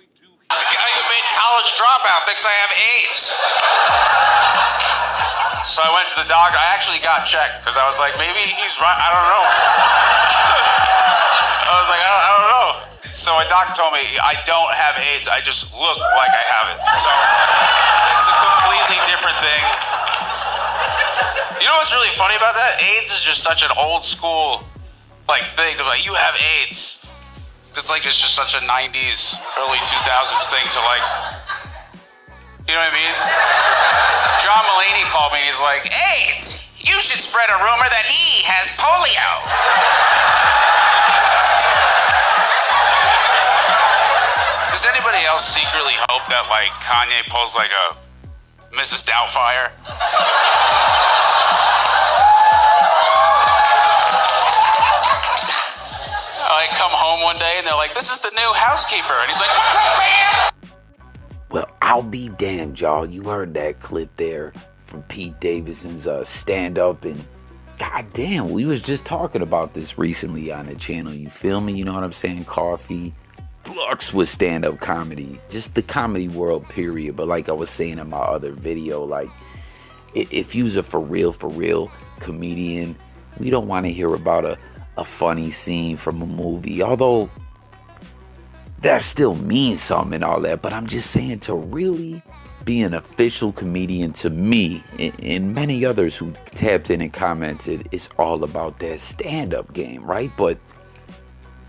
The guy who made College Dropout thinks I have AIDS. So I went to the doctor. I actually got checked because I was like, maybe he's right. I don't know. I was like, I don't know. So my doctor told me I don't have AIDS. I just look like I have it. So it's a completely different thing. You know what's really funny about that? AIDS is just such an old school thing. They're like, you have AIDS. It's just such a 90s, early 2000s thing to you know what I mean? John Mulaney called me and he's like, AIDS! You should spread a rumor that he has polio. Does anybody else secretly hope that Kanye pulls a Mrs. Doubtfire? I come home one day and they're like, this is the new housekeeper. And he's like, what's up, man? Well, I'll be damned, y'all. You heard that clip there from Pete Davidson's stand-up. And goddamn, we was just talking about this recently on the channel. You feel me? You know what I'm saying? Coffee flux with stand-up comedy. Just the comedy world, period. But like I was saying in my other video, if you's a for real comedian, we don't want to hear about a funny scene from a movie, although that still means something and all that. But I'm just saying, to really be an official comedian, to me and many others who tapped in and commented, it's all about that stand-up game, right? But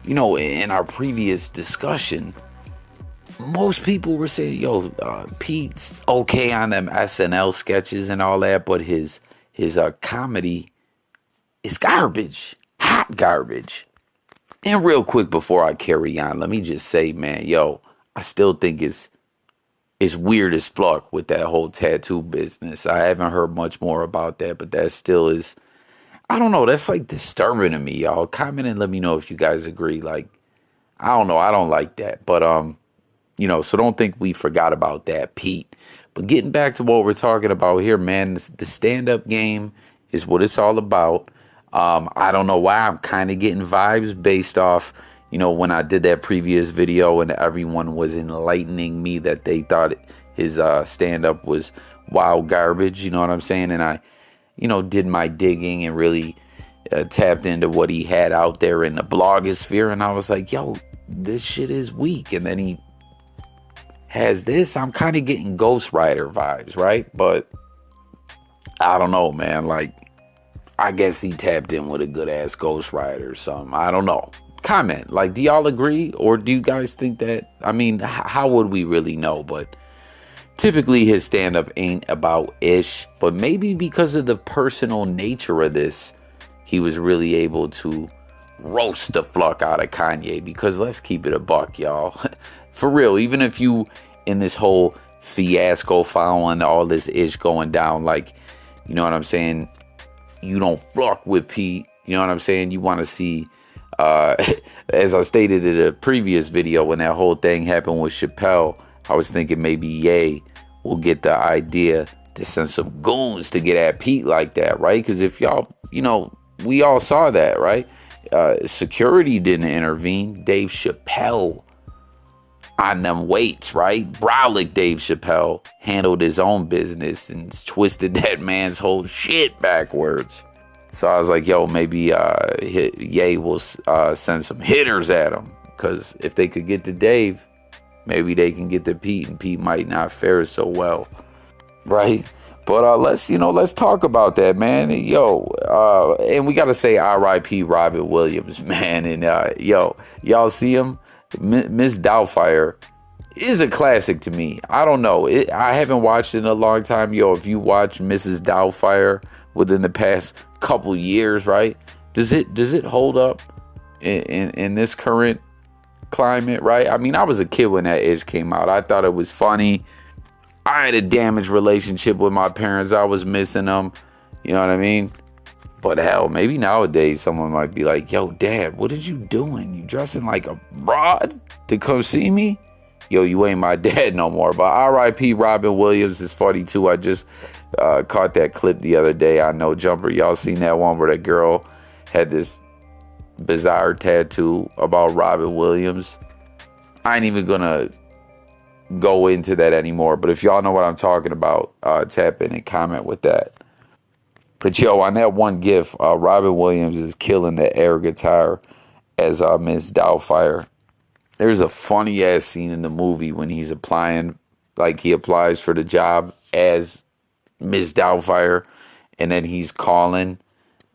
you know, in our previous discussion, most people were saying, yo, Pete's okay on them SNL sketches and all that, but his comedy is garbage. Hot garbage. And real quick before I carry on, let me just say, man, I still think it's weird as fuck with that whole tattoo business. I haven't heard much more about that, but that still is, I don't know, that's disturbing to me, y'all. Comment and let me know if you guys agree. I don't know, I don't like that. But so don't think we forgot about that, Pete. But getting back to what we're talking about here, man, the stand-up game is what it's all about. I don't know why I'm kind of getting vibes based off, when I did that previous video and everyone was enlightening me that they thought his stand-up was wild garbage, you know what I'm saying? And I, did my digging and really tapped into what he had out there in the blogosphere. And I was like, yo, this shit is weak. And then he has this. I'm kind of getting Ghost Rider vibes, right? But I don't know, man. I guess he tapped in with a good ass Ghost Rider or something. I don't know. Comment. Do y'all agree? Or do you guys think that? I mean, how would we really know? But typically his stand-up ain't about ish. But maybe because of the personal nature of this, he was really able to roast the fuck out of Kanye. Because let's keep it a buck, y'all. For real, even if you in this whole fiasco following all this ish going down, you know what I'm saying? You don't fuck with Pete, you know what I'm saying? You want to see, as I stated in a previous video, when that whole thing happened with Chappelle, I was thinking maybe Ye will get the idea to send some goons to get at Pete like that, right? Because if y'all, we all saw that, right? Security didn't intervene. Dave Chappelle on them weights, right? Brolic Dave Chappelle handled his own business and twisted that man's whole shit backwards. So I was like, yo, maybe Ye will send some hitters at him. Because if they could get to Dave, maybe they can get to Pete, and Pete might not fare so well, right? But let's talk about that, man. And we got to say R.I.P. Robin Williams, man. And y'all see him? Miss Doubtfire is a classic to me. I don't know. I haven't watched it in a long time. If you watch Mrs. Doubtfire within the past couple years, right? Does it hold up in this current climate, right? I mean, I was a kid when that ish came out. I thought it was funny. I had a damaged relationship with my parents. I was missing them. You know what I mean? But hell, maybe nowadays someone might be like, yo, Dad, what are you doing? You dressing like a broad to come see me? Yo, you ain't my dad no more. But R.I.P. Robin Williams is 42. I just caught that clip the other day. I know Jumper. Y'all seen that one where that girl had this bizarre tattoo about Robin Williams? I ain't even gonna go into that anymore. But if y'all know what I'm talking about, tap in and comment with that. But yo, on that one gif, Robin Williams is killing the air guitar as Miss Doubtfire. There's a funny ass scene in the movie when he's applying, like he applies for the job as Miss Doubtfire, and then he's calling.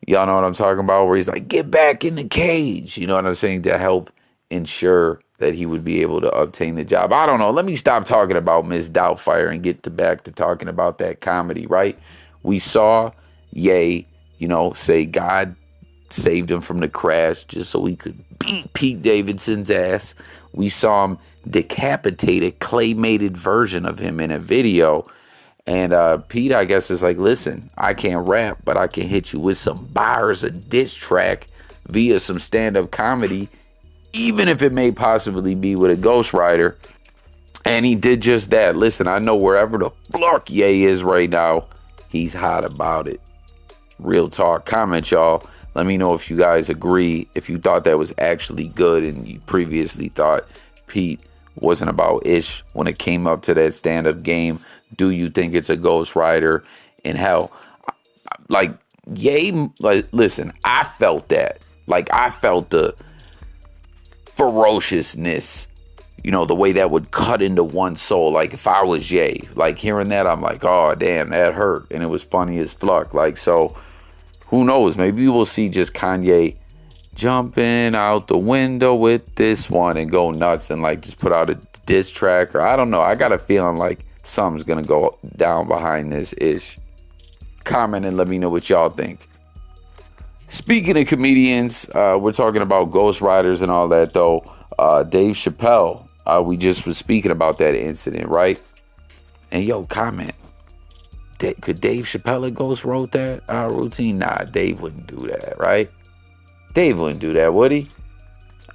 Y'all know what I'm talking about? Where he's like, get back in the cage. You know what I'm saying? To help ensure that he would be able to obtain the job. I don't know. Let me stop talking about Miss Doubtfire and get back to talking about that comedy, right? We saw Ye, say God saved him from the crash just so he could beat Pete Davidson's ass. We saw him decapitate a claymated version of him in a video. And Pete, I guess, is like, listen, I can't rap, but I can hit you with some bars, a diss track via some stand-up comedy, even if it may possibly be with a ghostwriter. And he did just that. Listen, I know wherever the fuck Ye is right now, he's hot about it. Real talk. Comment, y'all. Let me know if you guys agree, if you thought that was actually good and you previously thought Pete wasn't about ish when it came up to that stand-up game. Do you think it's a ghostwriter? And hell, like, Ye, like, listen, I felt that. Like, I felt the ferociousness, the way that would cut into one's soul. Like, if I was Ye, like, hearing that, I'm like, oh, damn, that hurt. And it was funny as fuck. Like, so, who knows? Maybe we'll see just Kanye jumping out the window with this one and go nuts and, like, just put out a diss track. Or I don't know. I got a feeling like something's going to go down behind this ish. Comment and let me know what y'all think. Speaking of comedians, we're talking about ghostwriters and all that, though. Dave Chappelle, we just was speaking about that incident, right? And yo, comment. Could Dave Chappelle have ghost wrote that routine? Nah, Dave wouldn't do that, right? Dave wouldn't do that, would he?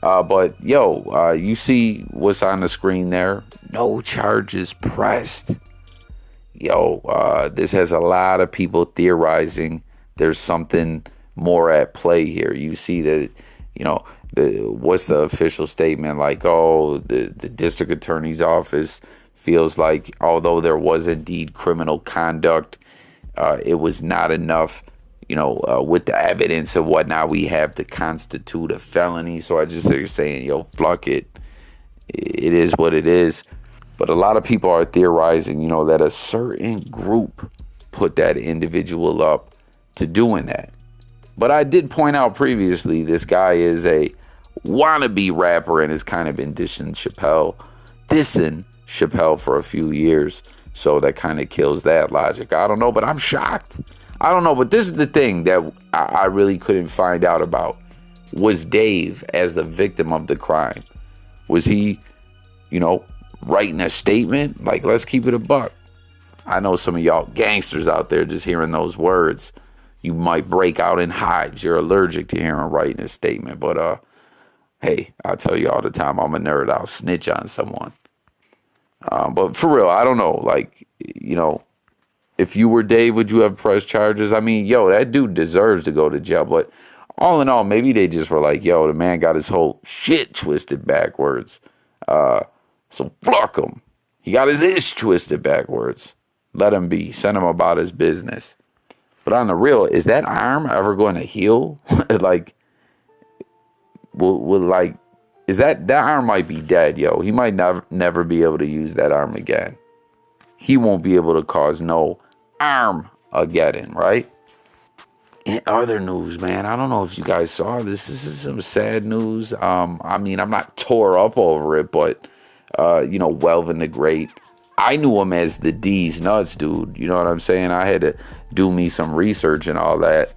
But yo, you see what's on the screen there? No charges pressed. Yo, this has a lot of people theorizing there's something more at play here. You see that, what's the official statement? Like, oh, the district attorney's office feels like although there was indeed criminal conduct, it was not enough, with the evidence and whatnot we have to constitute a felony. So I just started saying, yo, fuck it. It is what it is. But a lot of people are theorizing, that a certain group put that individual up to doing that. But I did point out previously, this guy is a wannabe rapper and has kind of been dissing Chappelle for a few years. So that kind of kills that logic. I don't know, but I'm shocked. I don't know, but this is the thing that I really couldn't find out about. Was Dave, as the victim of the crime, was he, writing a statement? Like, let's keep it a buck. I know some of y'all gangsters out there just hearing those words. You might break out in hives. You're allergic to hearing writing a statement. But, hey, I tell you all the time, I'm a nerd. I'll snitch on someone. But for real, I don't know. Like, if you were Dave, would you have pressed charges? I mean, yo, that dude deserves to go to jail. But all in all, maybe they just were like, yo, the man got his whole shit twisted backwards. So fuck him. He got his ish twisted backwards. Let him be. Send him about his business. But on the real, is that arm ever going to heal? Like, is that arm might be dead, yo. He might never be able to use that arm again. He won't be able to cause no Armageddon, right? In other news, man, I don't know if you guys saw this. This is some sad news. I mean, I'm not tore up over it, but, Welvin the Great, I knew him as the D's Nuts dude. You know what I'm saying? I had to do me some research and all that.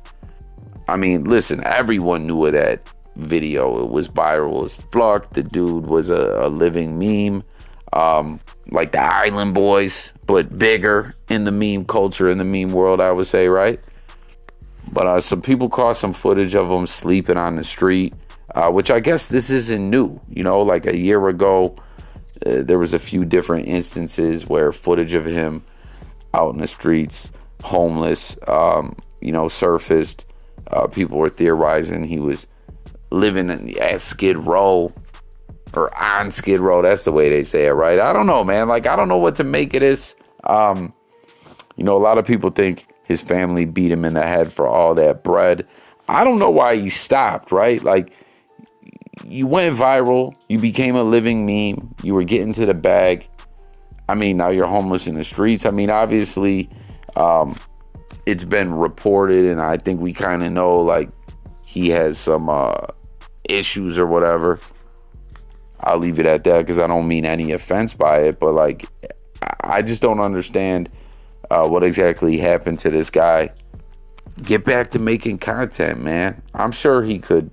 I mean, listen, everyone knew of that video. It was viral as fuck. The dude was a living meme. Like the Island Boys, but bigger in the meme culture, in the meme world, I would say, right? But some people caught some footage of him sleeping on the street, which I guess this isn't new. Like a year ago, there was a few different instances where footage of him out in the streets, homeless, surfaced. People were theorizing he was living at Skid Row. or on Skid Row. That's the way they say it, right? I don't know, man. Like, I don't know what to make of this. You know, a lot of people think his family beat him in the head for all that bread. I don't know why he stopped, right? Like, you went viral. You became a living meme. You were getting to the bag. I mean, now you're homeless in the streets. I mean, obviously, it's been reported, and I think we kind of know, like, he has some issues or whatever. I'll leave it at that because I don't mean any offense by it, but, like, I just don't understand what exactly happened to this guy. Get back to making content, man. I'm sure he could.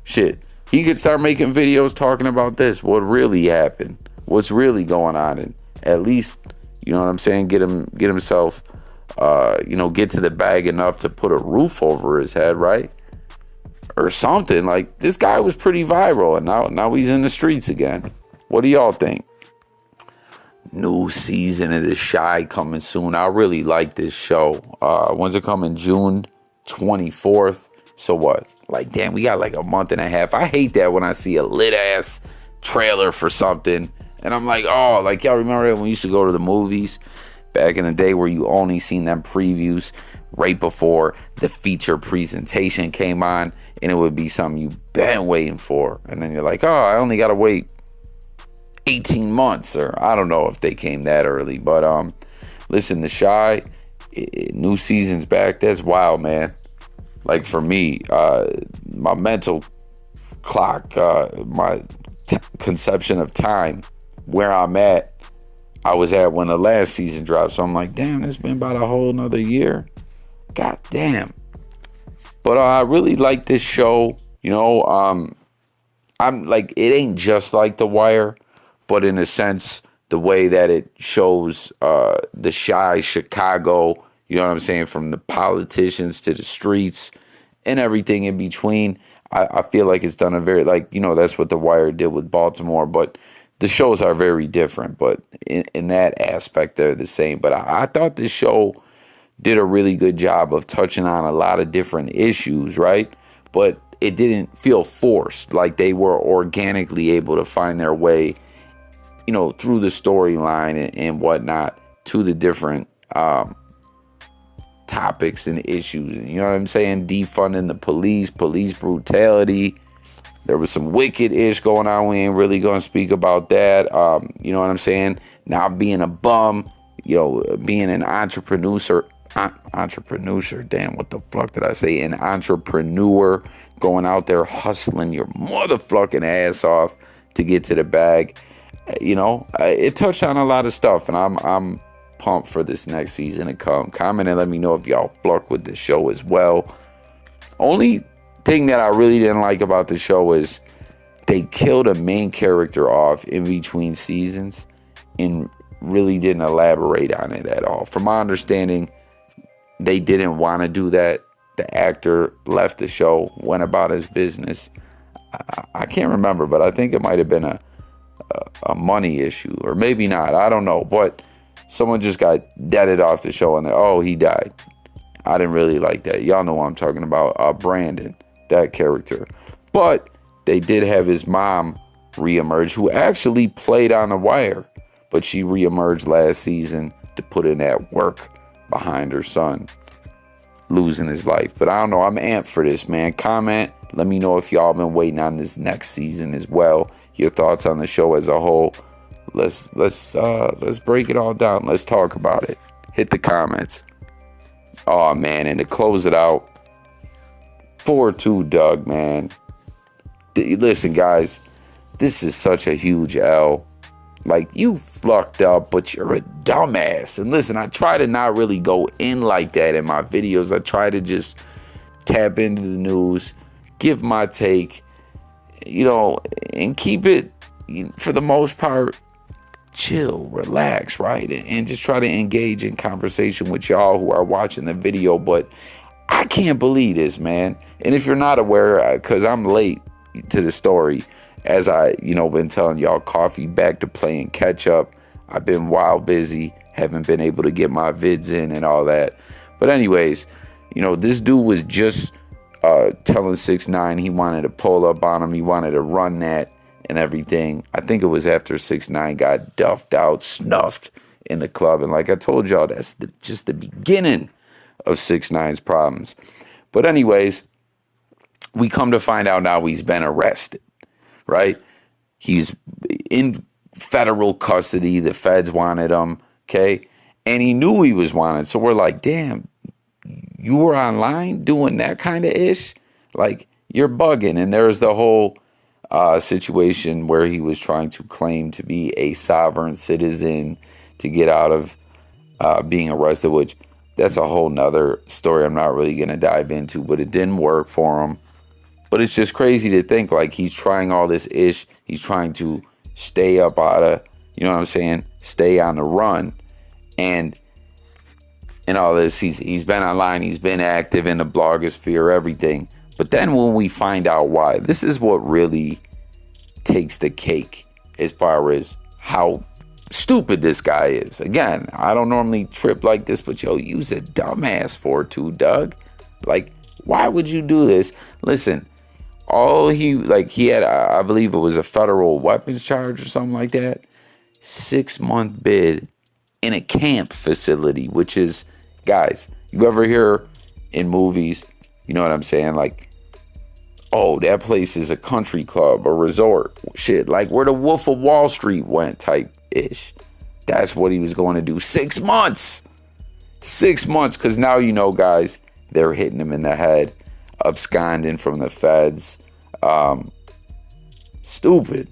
He could start making videos talking about this. What really happened? What's really going on? And at least, you know what I'm saying? Get himself, get to the bag enough to put a roof over his head, right? Or something. Like, this guy was pretty viral, and now he's in the streets again. What do y'all think? New season of The Chi coming soon. I really like this show. When's it coming? June 24th. So what? Like, damn, we got like a month and a half. I hate that when I see a lit ass trailer for something and I'm like, oh, like, y'all remember when we used to go to the movies back in the day where you only seen them previews right before the feature presentation came on, and it would be something you've been waiting for, and then you're like, oh, I only gotta wait 18 months, or I don't know if they came that early, but listen, The Chi, new season's back. That's wild, man. Like, for me, my mental clock, my conception of time, where I'm at, I was at when the last season dropped. So I'm like, damn, it's been about a whole nother year. God damn. But I really like this show. You know, I'm like, it ain't just like The Wire, but in a sense, the way that it shows the Chi Chicago, you know what I'm saying, from the politicians to the streets and everything in between. I feel like it's done a very, like, you know, that's what The Wire did with Baltimore, but the shows are very different, but in that aspect, they're the same. But I thought this show did a really good job of touching on a lot of different issues, right? But it didn't feel forced, like they were organically able to find their way, you know, through the storyline and whatnot to the different topics and issues. You know what I'm saying? Defunding the police brutality. There was some wicked-ish going on. We ain't really going to speak about that. You know what I'm saying? Now being a bum, you know, being an entrepreneur, damn, what the fuck did I say? An entrepreneur, going out there hustling your motherfucking ass off to get to the bag. You know, it touched on a lot of stuff, and I'm pumped for this next season to come. Comment and let me know if y'all fuck with the show as well. Only thing that I really didn't like about the show is they killed a main character off in between seasons and really didn't elaborate on it at all. From my understanding, they didn't want to do that. The actor left the show, went about his business. I can't remember, but I think it might have been a money issue, or maybe not. I don't know, but someone just got deaded off the show and he died. I didn't really like that. Y'all know what I'm talking about. Brandon, that character. But they did have his mom reemerge, who actually played on The Wire, but she reemerged last season to put in that work behind her son losing his life. But I don't know, I'm amped for this, man. Comment, let me know if y'all been waiting on this next season as well. Your thoughts on the show as a whole. Let's break it all down. Let's talk about it. Hit the comments. Oh man, and to close it out, 4-2 Dugg, man. Listen, guys, this is such a huge L. Like, you fucked up, but you're a dumbass. And listen, I try to not really go in like that in my videos. I try to just tap into the news, give my take, you know, and keep it, for the most part, chill, relax, right? And just try to engage in conversation with y'all who are watching the video. But I can't believe this, man. And if you're not aware, because I'm late to the story, as I, been telling y'all, coffee back to playing catch up. I've been wild busy, haven't been able to get my vids in and all that. But anyways, this dude was just telling 6ix9ine he wanted to pull up on him. He wanted to run that. and everything. I think it was after 6ix9ine got duffed out, snuffed in the club. And like I told y'all, that's just the beginning of 6ix9ine's problems. But anyways, we come to find out now he's been arrested, right? He's in federal custody. The feds wanted him, okay? And he knew he was wanted. So we're like, damn, you were online doing that kind of ish? Like, you're bugging. And there's the whole situation where he was trying to claim to be a sovereign citizen to get out of being arrested, which that's a whole nother story I'm not really going to dive into, but it didn't work for him. But it's just crazy to think, like, he's trying all this ish. He's trying to stay up out of, you know what I'm saying? Stay on the run. And all this, he's been online. He's been active in the blogosphere, everything. But then when we find out why, this is what really takes the cake as far as how stupid this guy is. Again, I don't normally trip like this, but yo, you's a dumbass for it too, Doug. Like, why would you do this? Listen, he had, I believe it was a federal weapons charge or something like that. 6-month bid in a camp facility, which is, guys, you ever hear in movies, you know what I'm saying? Like, oh, that place is a country club, a resort, shit, like where the Wolf of Wall Street went type ish. That's what he was going to do. 6 months. 6 months, because now, you know, guys, they're hitting him in the head, absconding from the feds. Stupid.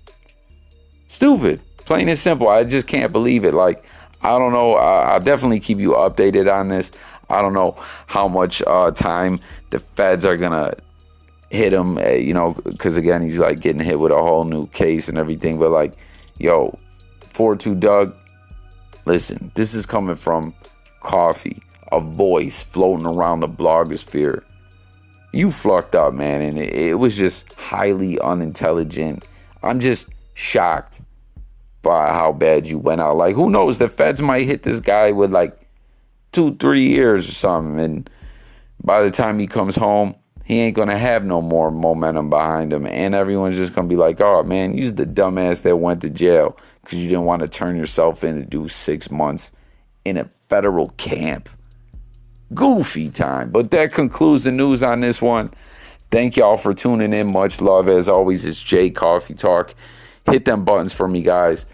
Plain and simple. I just can't believe it. Like, I don't know. I'll definitely keep you updated on this. I don't know how much time the feds are going to hit him, you know, because, again, he's, like, getting hit with a whole new case and everything. But, like, yo, 4-2 Doug, listen, this is coming from Coffee, a voice floating around the blogosphere. You fucked up, man, and it was just highly unintelligent. I'm just shocked by how bad you went out. Like, who knows? The feds might hit this guy with like 2-3 years or something, and by the time he comes home, he ain't gonna have no more momentum behind him, and everyone's just gonna be like, oh man, you's the dumbass that went to jail because you didn't want to turn yourself in to do 6 months in a federal camp. Goofy time. But that concludes the news on this one. Thank y'all for tuning in. Much love. As always, it's Jay Coffee Talk. Hit them buttons for me, guys.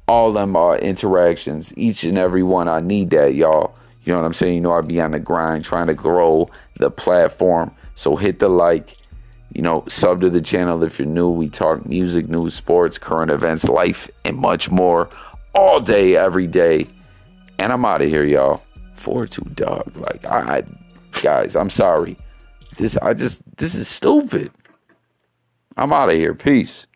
All them interactions, each and every one. I need that, y'all. You know what I'm saying? You know, I be on the grind trying to grow the platform. So hit the like, you know, sub to the channel if you're new. We talk music, news, sports, current events, life, and much more all day, every day. And I'm out of here, y'all. 4-2 Doug. Like, guys, I'm sorry. This is stupid. I'm out of here. Peace.